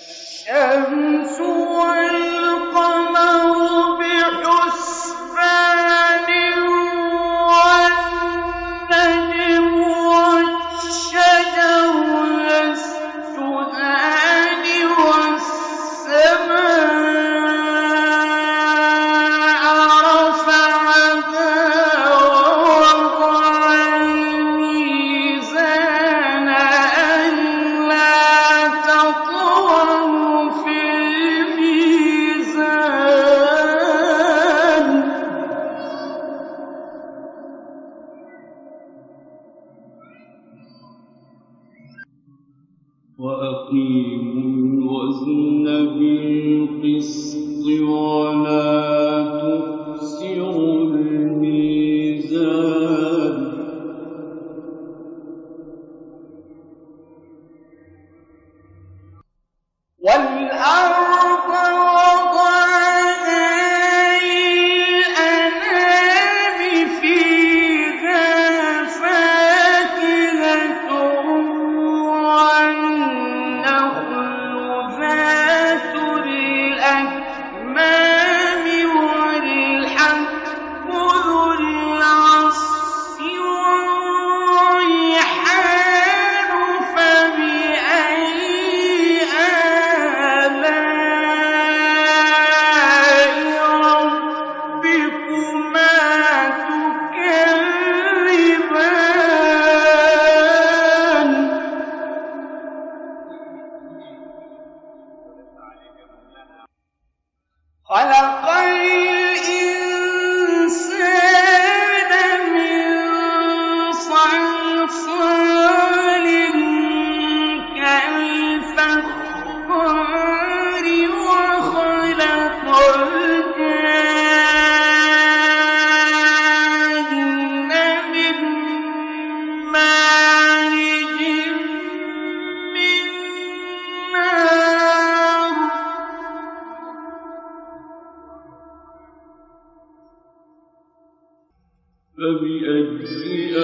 الشمس والقمر بحسبان والنجم والشجر يسجدان والسماء رفعها ووضع الميزان ألا تطغوا في الميزان وأقيموا الوزن بالقسط ولا تخسروا الميزان والأرض وضعها للأنام فيها فاكهة والنخل ذات الأكمام والحب ذو العصف والريحان فبأي آلاء ربكما تكذبان خلق الإنسان من صلصال كالفخار وخلق الجان من مارج من نار فبأي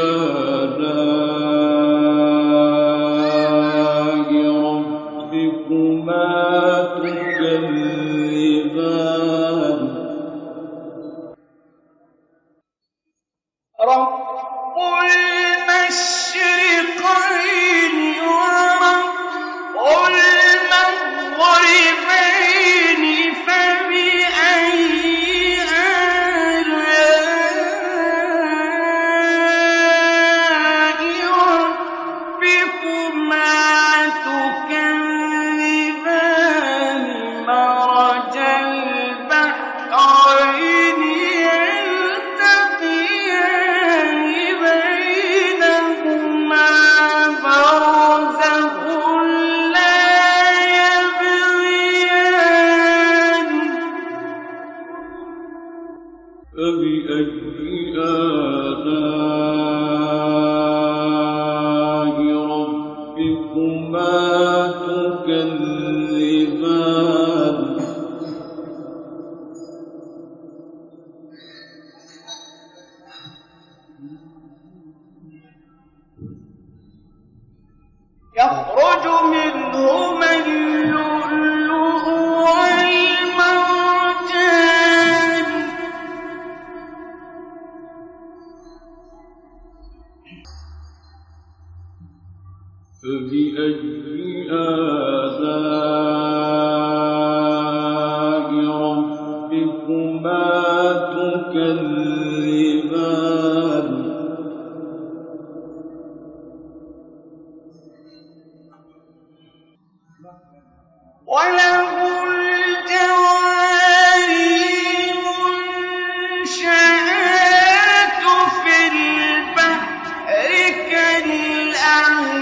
آلاء ربكما تكذبان رب المشرقين ورب المغربين فبأي آلاء ربكما تكذبان مرج البحرين يلتقيان بينهما برزخ لا يبغيان فبأي آلاء ربكما تكذبان يخرج منهما اللؤلؤ والمرجان فبأي آلاء ربكما تكذبان وله الجوار المنشآت في البحر كالأعلام